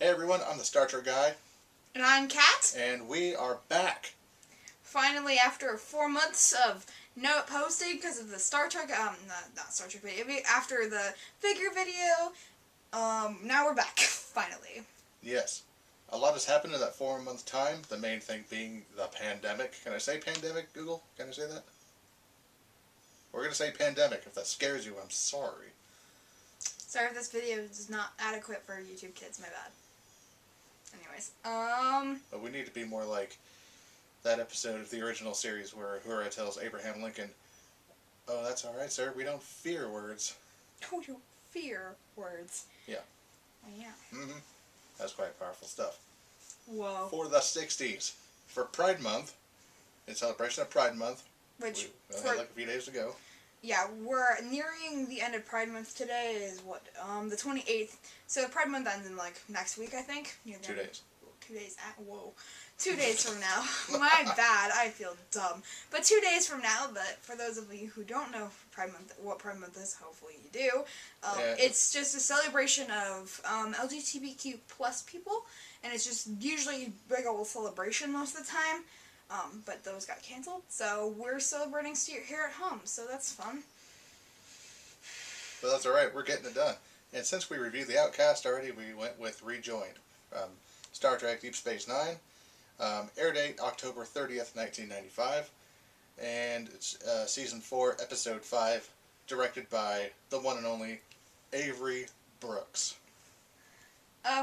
Hey everyone, I'm the Star Trek guy. And I'm Kattt. And we are back. Finally, after 4 months of no posting because of the Star Trek, not Star Trek video, after the figure video, now we're back, finally. Yes. A lot has happened in that 4 month time, the main thing being the pandemic. Can I say pandemic, Google? Can I say that? We're going to say pandemic. If that scares you, I'm sorry. Sorry if this video is not adequate for YouTube kids, my bad. Anyways, But we need to be more like that episode of the original series where Uhura tells Abraham Lincoln, "Oh, that's alright, sir. We don't fear words." Oh, you fear words. Yeah. Oh, yeah. Mm-hmm. That's quite powerful stuff. Whoa. For the 60s. For Pride Month, in celebration of Pride Month, Which, we had like a few days to go. Yeah, we're nearing the end of Pride Month. Today is what, the 28th. So Pride Month ends in like next week, I think. 2 days. 2 days. Whoa. 2 days from now. My bad. I feel dumb. But 2 days from now. But for those of you who don't know Pride Month, what Pride Month is, hopefully you do. It's just a celebration of LGBTQ plus people, and it's just usually a big old celebration most of the time. But those got canceled, so we're celebrating here at home, so that's fun. But that's alright, we're getting it done. And since we reviewed The Outcast already, we went with Rejoined. Star Trek Deep Space Nine. Air date October 30th, 1995. And it's Season 4, Episode 5, directed by the one and only Avery Brooks.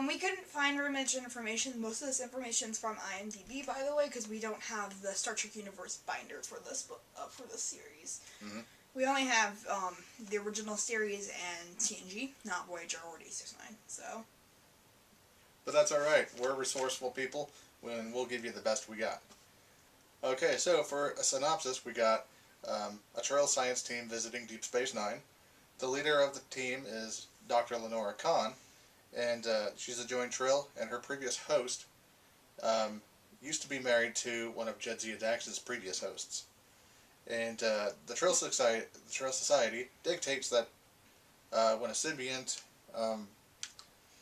We couldn't find very much information. Most of this information's from IMDb, by the way, because we don't have the Star Trek Universe binder for this series. Mm-hmm. We only have the original series and TNG, not Voyager or DS9. So. But that's alright. We're resourceful people, and we'll give you the best we got. Okay, so for a synopsis, we got a Trill science team visiting Deep Space Nine. The leader of the team is Dr. Lenora Khan. And she's a joined Trill, and her previous host used to be married to one of Jadzia Dax's previous hosts. And the Trill Society dictates that when a symbiont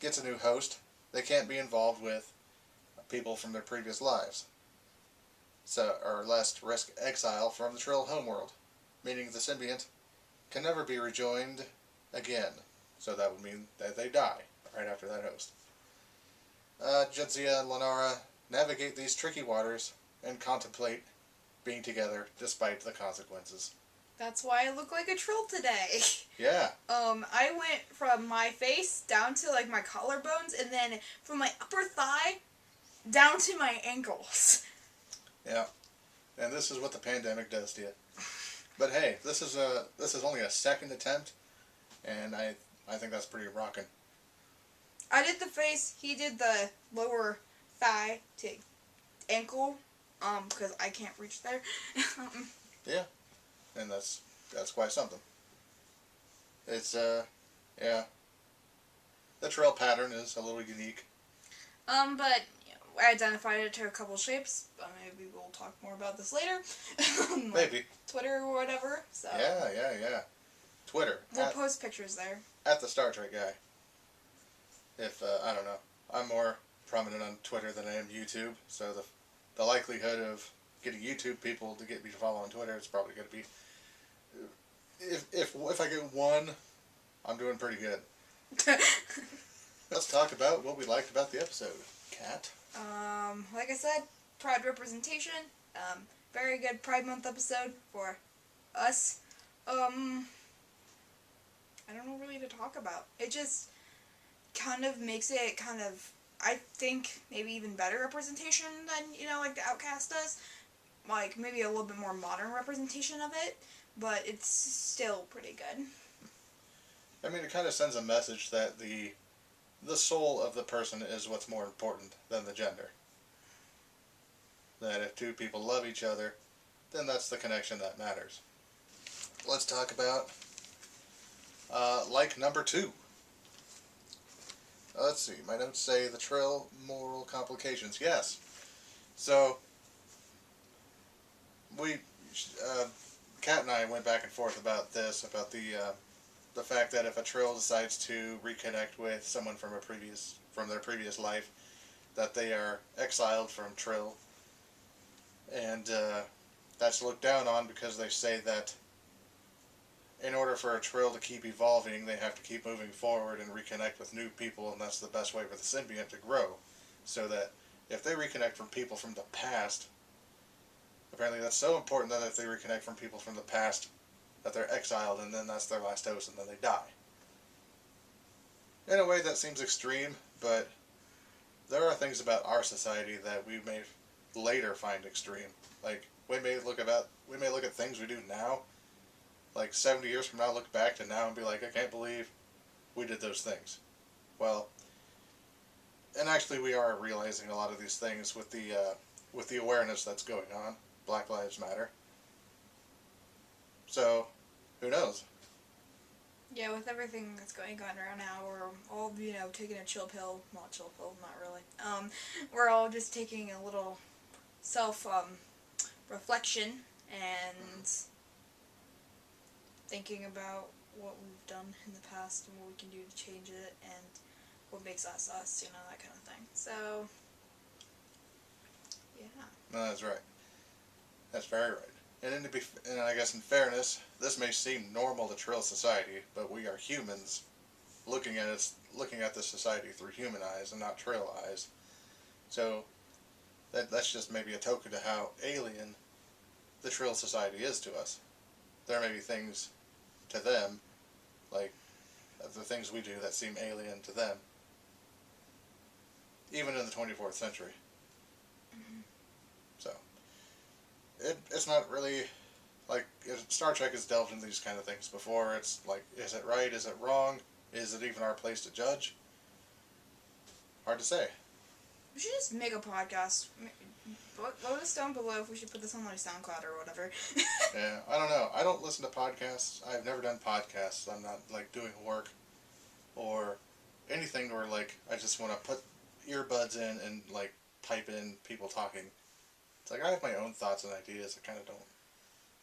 gets a new host, they can't be involved with people from their previous lives. So, or lest risk exile from the Trill homeworld, meaning the symbiont can never be rejoined again. So that would mean that they die right after that host. Jadzia and Lenora navigate these tricky waters and contemplate being together despite the consequences. That's why I look like a Trill today. Yeah. I went from my face down to like my collarbones, and then from my upper thigh down to my ankles. Yeah. And this is what the pandemic does to you. But hey, this is only a second attempt, and I think that's pretty rocking. I did the face, he did the lower thigh to ankle, because I can't reach there. Yeah, and that's quite something. It's, yeah. The trail pattern is a little unique. But I identified it to a couple shapes. Maybe we'll talk more about this later. Maybe. Twitter or whatever, so. Yeah. Twitter. We'll post pictures there. At the Star Trek guy. If, I don't know, I'm more prominent on Twitter than I am YouTube, so the likelihood of getting YouTube people to get me to follow on Twitter is probably going to be, if I get one, I'm doing pretty good. Let's talk about what we liked about the episode. Kattt? Like I said, Pride representation, very good Pride Month episode for us. I don't know really to talk about. It just kind of makes it I think, maybe even better representation than, like the Outcast does. Like, maybe a little bit more modern representation of it, but it's still pretty good. I mean, it kind of sends a message that the soul of the person is what's more important than the gender. That if two people love each other, then that's the connection that matters. Let's talk about, like number 2. Let's see, my notes say the Trill moral complications. Yes. So, Kattt and I went back and forth about this, about the the fact that if a Trill decides to reconnect with someone from their previous life, that they are exiled from Trill, and that's looked down on because they say that in order for a Trill to keep evolving, they have to keep moving forward and reconnect with new people, and that's the best way for the symbiont to grow. So that if they reconnect from people from the past, apparently that's so important that if they reconnect from people from the past, that they're exiled, and then that's their last dose, and then they die. In a way, that seems extreme, but there are things about our society that we may later find extreme. Like, we may look at things we do now, like 70 years from now, look back to now and be like, I can't believe we did those things. Well, and actually we are realizing a lot of these things with the awareness that's going on. Black Lives Matter. So, who knows? Yeah, with everything that's going on right now, we're all, taking a chill pill. Well, chill pill, not really. We're all just taking a little self-reflection and thinking about what we've done in the past and what we can do to change it and what makes us us, that kind of thing. So, yeah. No, that's right. That's very right. And I guess in fairness, this may seem normal to Trill society, but we are humans looking at this society through human eyes and not Trill eyes. So that's just maybe a token to how alien the Trill society is to us. There may be things to them, like the things we do, that seem alien to them, even in the 24th century. Mm-hmm. So it's not really like Star Trek has delved into these kind of things before. It's like, is it right? Is it wrong? Is it even our place to judge? Hard to say. We should just make a podcast. Vote us down below if we should put this on like SoundCloud or whatever. Yeah, I don't know. I don't listen to podcasts. I've never done podcasts. I'm not like doing work or anything where like I just want to put earbuds in and like type in people talking. It's like I have my own thoughts and ideas. I kind of don't.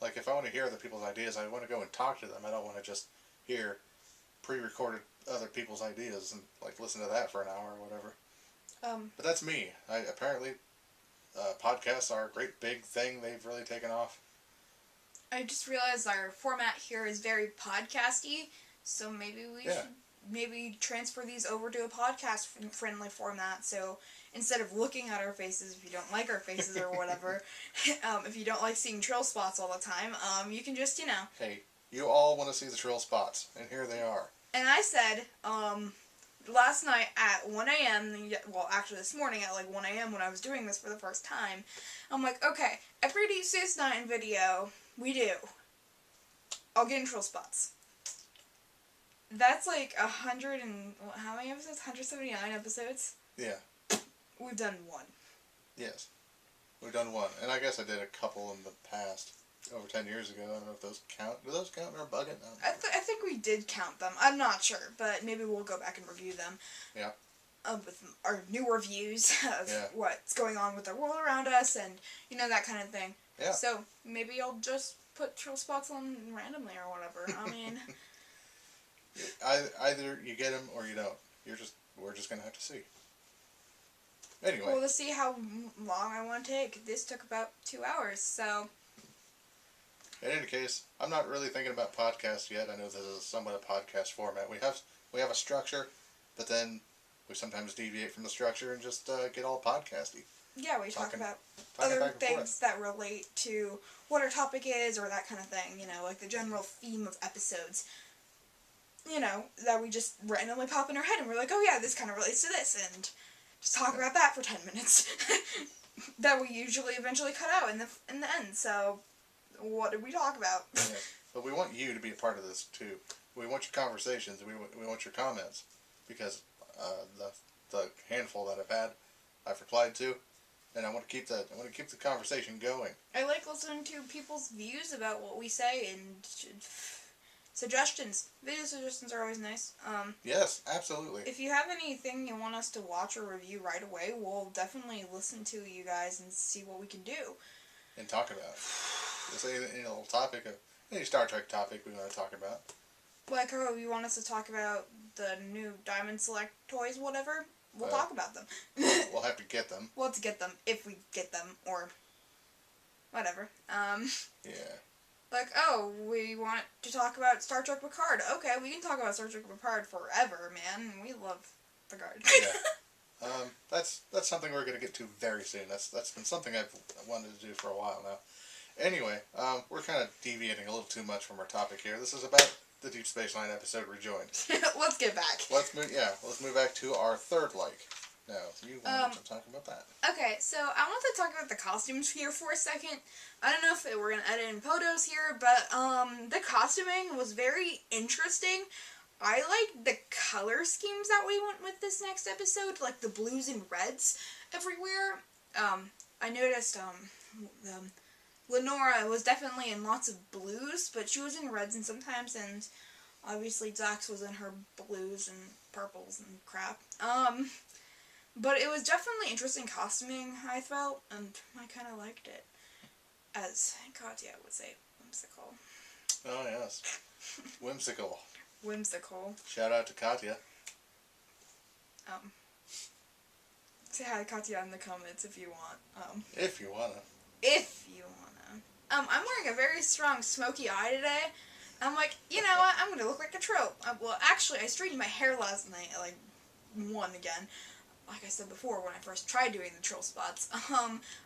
Like if I want to hear other people's ideas, I want to go and talk to them. I don't want to just hear pre-recorded other people's ideas and like listen to that for an hour or whatever. But that's me. Apparently podcasts are a great big thing. They've really taken off. I just realized our format here is very podcasty, so maybe we should transfer these over to a podcast friendly format. So instead of looking at our faces, if you don't like our faces or whatever, if you don't like seeing Trill spots all the time, you can just, Hey, you all want to see the Trill spots, and here they are. And I said, last night at 1 a.m., well, actually this morning at like 1 a.m. when I was doing this for the first time, I'm like, okay, every DS9 video we do, I'll get in Trill spots. That's like 100 and, how many episodes? 179 episodes? Yeah. We've done one. Yes. We've done one. And I guess I did a couple in the past, over 10 years ago. I don't know if those count. Do those count or bugging? I think we did count them. I'm not sure, but maybe we'll go back and review them. Yeah. With our new reviews of what's going on with the world around us and, that kind of thing. Yeah. So maybe I'll just put Trill spots on randomly or whatever. I mean... Either you get them or you don't. We're just going to have to see. Anyway. Well, to see how long I want to take. This took about 2 hours, so... In any case, I'm not really thinking about podcasts yet. I know this is somewhat a podcast format. We have a structure, but then we sometimes deviate from the structure and just get all podcasty. Yeah, we talk about other things that relate to what our topic is or that kind of thing, like the general theme of episodes. That we just randomly pop in our head and we're like, oh yeah, this kind of relates to this, and just talk about that for 10 minutes. That we usually eventually cut out in the end, so what did we talk about? Yeah. But we want you to be a part of this too. We want your conversations, we want your comments, because the handful that I've replied to, and I want to keep the conversation going. I like listening to people's views about what we say and suggestions. Video suggestions are always nice. Yes, absolutely. If you have anything you want us to watch or review right away, we'll definitely listen to you guys and see what we can do. And talk about. Just any little topic, any Star Trek topic we want to talk about. Like, oh, you want us to talk about the new Diamond Select toys, whatever? We'll talk about them. We'll have to get them. We'll have to get them, if we get them, or whatever. Yeah. Like, oh, we want to talk about Star Trek Picard. Okay, we can talk about Star Trek Picard forever, man. We love Picard. Yeah. That's something we're going to get to very soon. That's been something I've wanted to do for a while now. Anyway, we're kind of deviating a little too much from our topic here. This is about the Deep Space Nine episode Rejoined. Let's get back. Let's move back to our third like. Now, you wanted to talk about that. Okay, so I want to talk about the costumes here for a second. I don't know if we're going to edit in photos here, but the costuming was very interesting. I like the color schemes that we went with this next episode, like the blues and reds everywhere. I noticed Lenora was definitely in lots of blues, but she was in reds and sometimes, and obviously Dax was in her blues and purples and crap. But it was definitely interesting costuming, I felt, and I kind of liked it. As Kattt would say, whimsical. Oh, yes. Whimsical. Whimsical. Shout out to Katja. Say hi to Katja in the comments if you want. If you wanna. If you wanna. I'm wearing a very strong smoky eye today. I'm like, you know what? I'm gonna look like a trope. Well, actually, I straightened my hair last night. I won again. Like I said before, when I first tried doing the troll spots,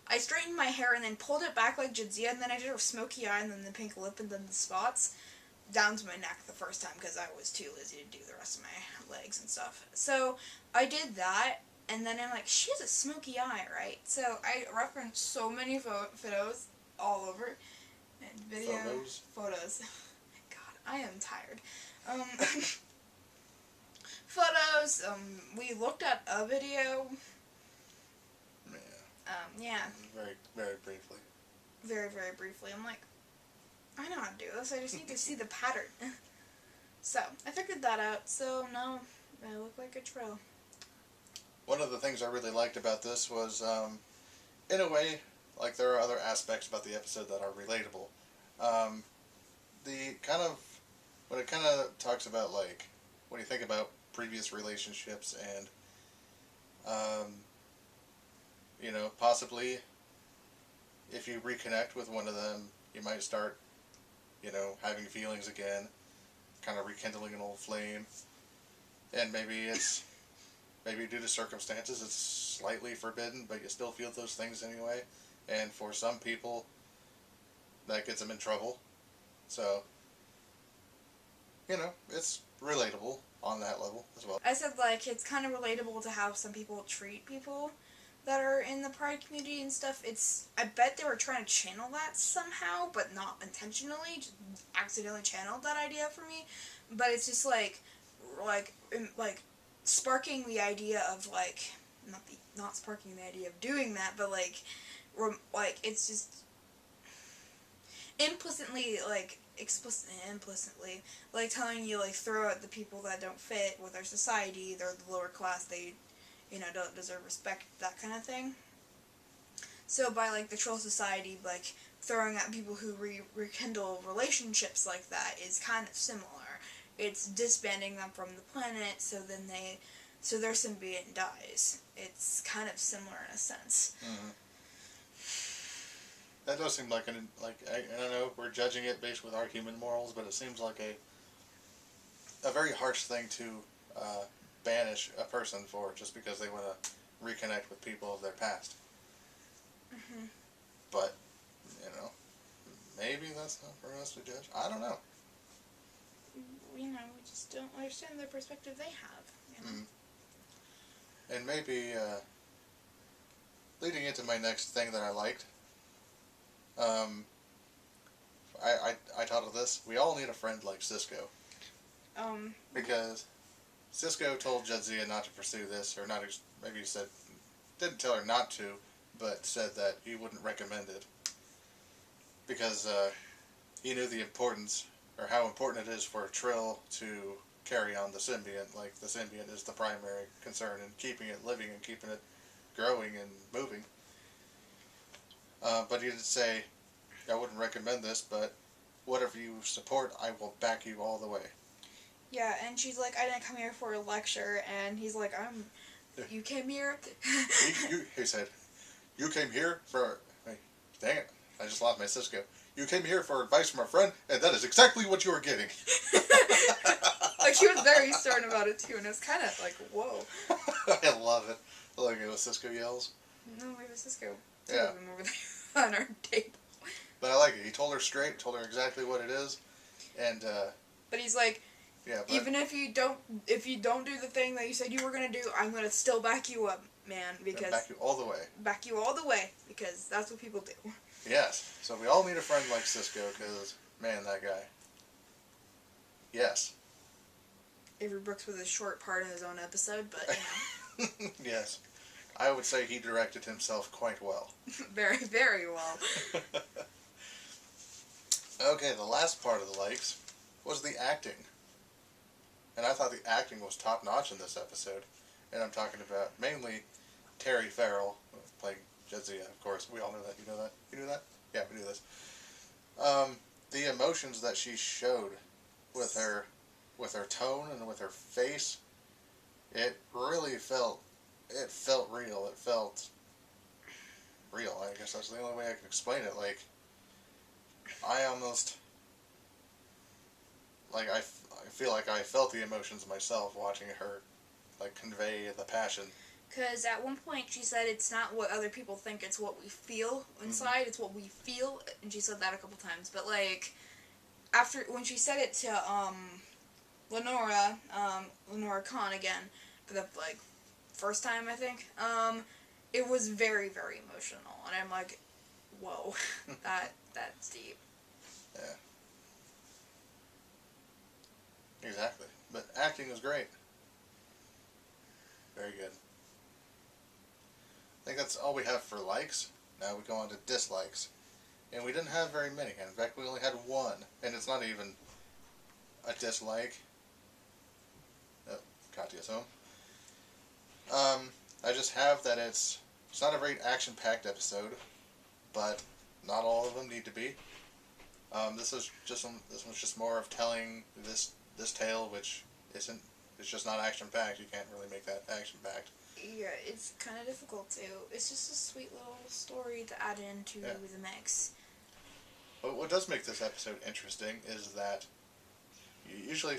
I straightened my hair and then pulled it back like Jadzia, and then I did a smoky eye and then the pink lip and then the spots down to my neck the first time because I was too lazy to do the rest of my legs and stuff. So I did that, and then I'm like, she has a smoky eye, right? So I referenced so many photos all over, and video photos. God, I am tired. Photos, we looked at a video. Yeah. Very, very briefly. Very, very briefly. I'm like, I know how to do this, I just need to see the pattern. So, I figured that out, so now I look like a troll. One of the things I really liked about this was, in a way, like there are other aspects about the episode that are relatable. When it kind of talks about, like, when you think about previous relationships and, possibly if you reconnect with one of them, you might start, having feelings again, kind of rekindling an old flame, and maybe due to circumstances it's slightly forbidden, but you still feel those things anyway, and for some people that gets them in trouble, so, it's relatable on that level as well. I said, like, it's kind of relatable to how some people treat people that are in the Pride community and stuff. I bet they were trying to channel that somehow, but not intentionally, just accidentally channeled that idea for me. But it's just, like, sparking the idea of, like, not sparking the idea of doing that, but, like, it's just implicitly, like, telling you, like, throw out the people that don't fit with our society, they're the lower class, they, don't deserve respect, that kind of thing. So by, like, the troll society, like, throwing out people who rekindle relationships like that is kind of similar. It's disbanding them from the planet, so their symbiont dies. It's kind of similar in a sense. Mm-hmm. That does seem like I don't know, we're judging it based with our human morals, but it seems like a very harsh thing to banish a person for just because they want to reconnect with people of their past. Mm-hmm. But, maybe that's not for us to judge. I don't know. We just don't understand the perspective they have. Mm. And maybe, leading into my next thing that I liked, I titled this, "We all need a friend like Cisco." Because Cisco told Jadzia not to pursue this, or not, maybe he said, didn't tell her not to, but said that he wouldn't recommend it. Because, he knew the importance, or how important it is for a Trill to carry on the symbiont. Like, the symbiont is the primary concern in keeping it living and keeping it growing and moving. But he did say, I wouldn't recommend this, but whatever you support, I will back you all the way. Yeah, and she's like, I didn't come here for a lecture, and he's like, you came here? he said, you came here for, hey, dang it, I just lost my Cisco. You came here for advice from a friend, and that is exactly what you were getting. Like, he was very stern about it, too, and it was kind of like, whoa. I love it. I like it when Cisco yells. No, maybe Cisco. Yeah. Over there on our table. But I like it. He told her straight, told her exactly what it is, and, But he's like, yeah, but even if you don't do the thing that you said you were gonna do, I'm gonna still back you up, man, because back you all the way. Back you all the way, because that's what people do. Yes. So we all need a friend like Cisco, because, man, that guy. Yes. Avery Brooks was a short part in his own episode, but, you know. Yes. I would say he directed himself quite well. Very, very well. Okay, the last part of the likes was the acting. And I thought the acting was top-notch in this episode. And I'm talking about mainly Terry Farrell playing Jadzia, of course. We all know that. You know that? You knew that? Yeah, we knew this. The emotions that she showed with her tone and with her face, it really felt real. It felt real. I guess that's the only way I can explain it. Like, I almost, like, I feel like I felt the emotions myself watching her, like, convey the passion. Because at one point she said it's not what other people think, it's what we feel inside, it's what we feel, and she said that a couple times. But, like, when she said it to, Lenora Khan again, for the, like, first time, I think, it was very, very emotional, and I'm like, whoa, that's deep. Yeah. Exactly. But acting was great. Very good. I think that's all we have for likes. Now we go on to dislikes. And we didn't have very many. In fact, we only had one. And it's not even a dislike. Oh, Katya's home. I just have that it's not a very action-packed episode, but not all of them need to be. This one's just more of telling this tale, which isn't. It's just not action-packed. You can't really make that action-packed. Yeah, it's kind of difficult to. It's just a sweet little story to add into the mix. But what does make this episode interesting is that usually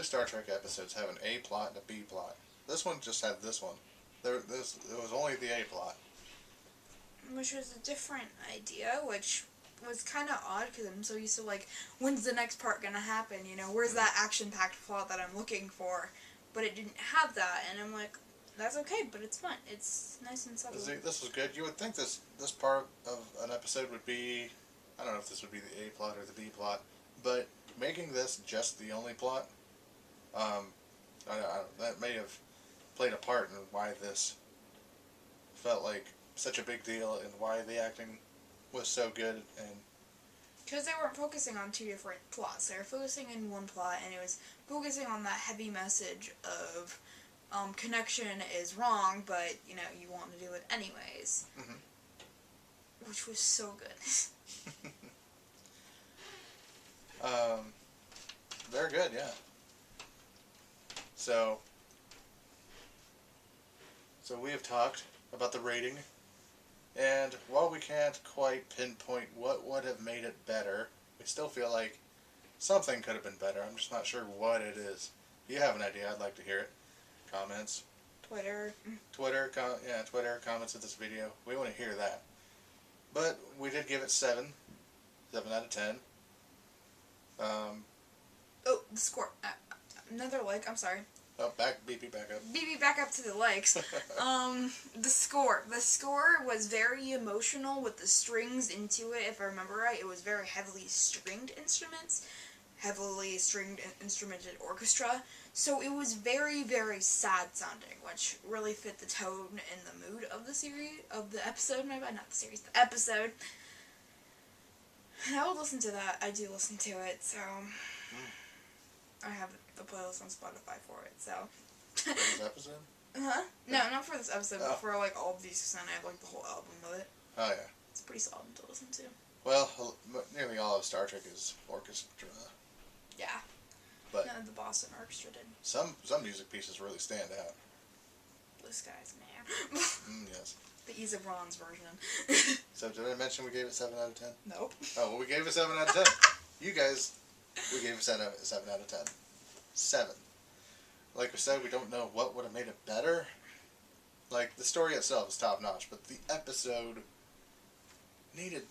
Star Trek episodes have an A plot and a B plot. This one just had this one. It was only the A plot. Which was a different idea, which was kind of odd because I'm so used to, like, when's the next part gonna happen, you know? Where's that action-packed plot that I'm looking for? But it didn't have that, and I'm like, that's okay, but it's fun. It's nice and subtle. This was good. You would think this part of an episode would be, I don't know if this would be the A plot or the B plot, but making this just the only plot, that may have played a part in why this felt like such a big deal and why the acting was so good. And because they weren't focusing on two different plots. They were focusing in one plot, and it was focusing on that heavy message of connection is wrong, but, you know, you want to do it anyways. Mm-hmm. Which was so good. Very good, yeah. So we have talked about the rating, and while we can't quite pinpoint what would have made it better, we still feel like something could have been better. I'm just not sure what it is. If you have an idea, I'd like to hear it. Comments. Twitter, comments of this video. We want to hear that. But we did give it 7 out of 10. Oh, the score. Another like, I'm sorry. Oh, BB back up. BB back up to the likes. The score. The score was very emotional with the strings into it. If I remember right, it was very heavily stringed instruments. Heavily stringed instrumented orchestra. So it was very, very sad sounding, which really fit the tone and the mood of the series, of the episode, my bad, not the series, the episode. And I would listen to that. I do listen to it, so I have the playlist on Spotify for it, so. For this episode? Huh? No, not for this episode, but for, like, all of these, and I have, like, the whole album with it. Oh, yeah. It's pretty solid to listen to. Well, nearly all of Star Trek is orchestra. Yeah. But no, the boss Austin Orchestra did. Some music pieces really stand out. Blue Skies, man. Yes. The Ease of Ron's version. So did I mention we gave it 7 out of 10? Nope. Oh, well, we gave it 7 out of 10. You guys, we gave it 7 out of 10. 7. Like we said, we don't know what would have made it better. Like, the story itself is top notch, but the episode needed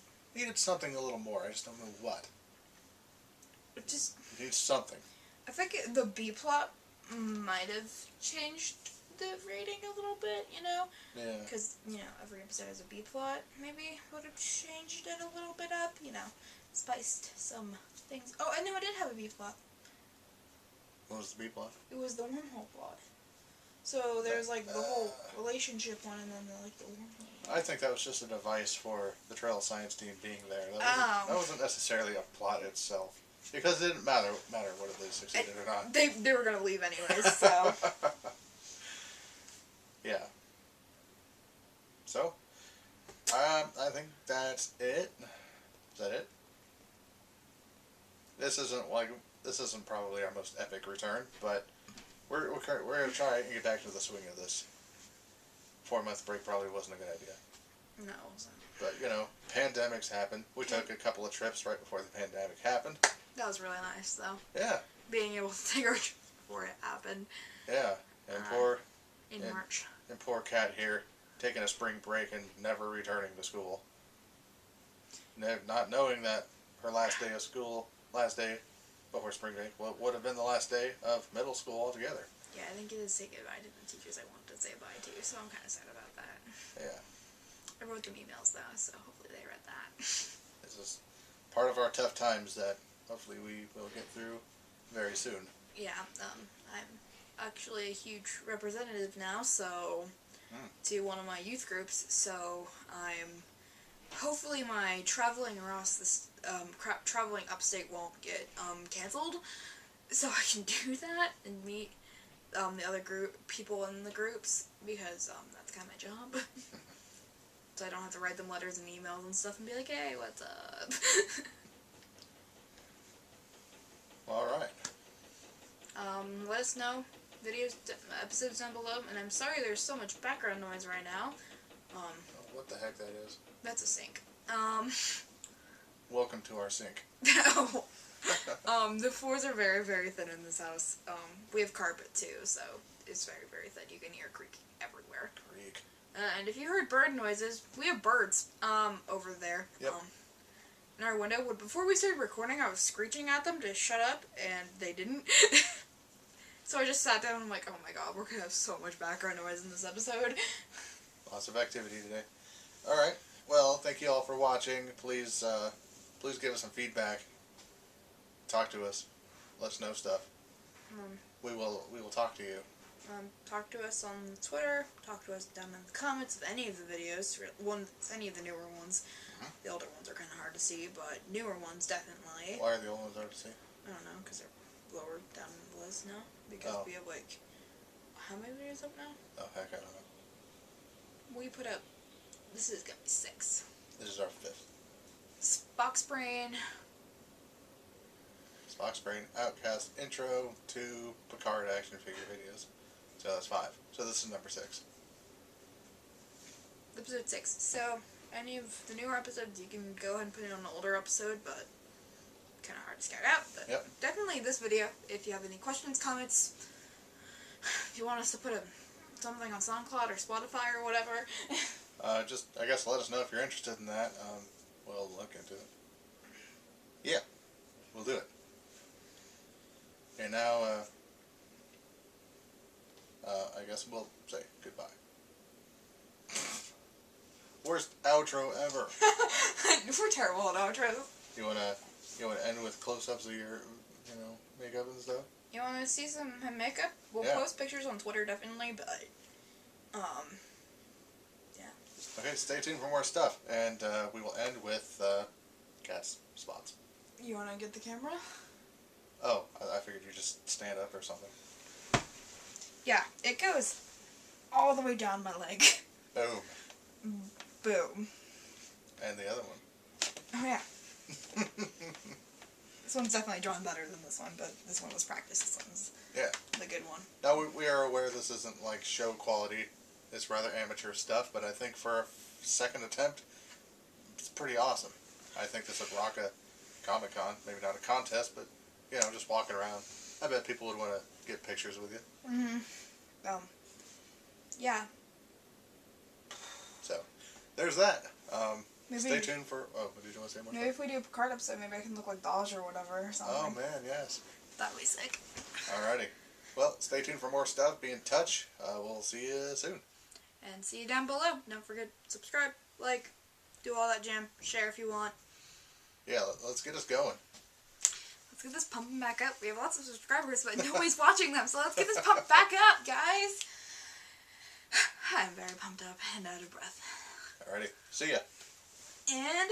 something a little more. I just don't know what. It just... It needs something. I think the B plot might have changed the rating a little bit, you know? Yeah. Because, you know, every episode has a B plot. Maybe would have changed it a little bit up, you know? Spiced some things. Oh, I know, it did have a B plot. What was the B plot? It was the wormhole plot. So there's like the whole relationship one, and then the wormhole one. I think that was just a device for the Trail Science team being there. That wasn't necessarily a plot itself, because it didn't matter whether they succeeded or not. They were gonna leave anyways, so. Yeah. So, I think that's it. Is that it? This isn't probably our most epic return, but we're gonna try and get back to the swing of this. 4-month break probably wasn't a good idea. No, it wasn't. But you know, pandemics happen. We took a couple of trips right before the pandemic happened. That was really nice, though. Yeah. Being able to take our trip before it happened. Yeah, and March. And poor Kattt here, taking a spring break and never returning to school. Not knowing that her last day of school, last day before spring break, would have been the last day of middle school altogether. Yeah, I think it is say goodbye to the teachers I wanted to say bye to, so I'm kind of sad about that. Yeah. I wrote them emails, though, so hopefully they read that. This is part of our tough times that hopefully we will get through very soon. Yeah, I'm actually a huge representative now, so to one of my youth groups, so I'm hopefully my traveling across this traveling upstate won't get canceled, so I can do that and meet the other people in the groups, because that's kind of my job. So I don't have to write them letters and emails and stuff and be like, hey, what's up? All right. Let us know, episodes down below, and I'm sorry there's so much background noise right now. What the heck that is? That's a sink. Welcome to our sink. The floors are very, very thin in this house. We have carpet too, so it's very, very thin. You can hear creaking everywhere. Creak. And if you heard bird noises, we have birds, over there. Yep. In our window. Before we started recording, I was screeching at them to shut up, and they didn't. So I just sat down and I'm like, oh my god, we're gonna have so much background noise in this episode. Lots of activity today. Alright, well, thank you all for watching. Please give us some feedback. Talk to us. Let us know stuff. We will talk to you. Talk to us on Twitter. Talk to us down in the comments of any of the videos. Any of the newer ones. The older ones are kind of hard to see, but newer ones definitely. Why are the old ones hard to see? I don't know, because they're lower down in the list now. Because we have like, how many videos up now? Oh heck, I don't know. We put up, this is gonna be 6. This is our 5th. Spock's Brain. Spock's Brain, Outcast, Intro to Picard action figure videos. So that's 5. So this is number 6. Episode 6. So, any of the newer episodes, you can go ahead and put it on an older episode, but kind of hard to scout out. But definitely this video, if you have any questions, comments, if you want us to put something on SoundCloud or Spotify or whatever. Just, I guess, let us know if you're interested in that. We'll look into it. Yeah, we'll do it. Okay, now, I guess we'll say goodbye. Worst outro ever. We're terrible at outros. You wanna end with close-ups of your, makeup and stuff? You wanna see some makeup? We'll post pictures on Twitter definitely, but yeah. Okay, stay tuned for more stuff, and we will end with Katt's spots. You wanna get the camera? Oh, I figured you just stand up or something. Yeah, it goes all the way down my leg. Boom. Boom. And the other one. Oh yeah. This one's definitely drawn better than this one, but this one was practice. This one's the good one. Now, we are aware this isn't like show quality. It's rather amateur stuff, but I think for a second attempt, it's pretty awesome. I think this would rock a Comic-Con. Maybe not a contest, but, you know, just walking around. I bet people would want to get pictures with you. Yeah. So, there's that. Maybe, stay tuned for... Oh, did you want to say more? Maybe if we do a Picard episode, maybe I can look like Dodge or whatever or something. Oh, man, yes. That'd be sick. Alrighty. Well, stay tuned for more stuff. Be in touch. We'll see you soon. And see you down below. Don't forget, subscribe, like, do all that jam. Share if you want. Yeah, let's get us going. Let's get this pumping back up. We have lots of subscribers, but nobody's watching them, so let's get this pumped back up, guys. I'm very pumped up and out of breath. Alrighty. See ya. And...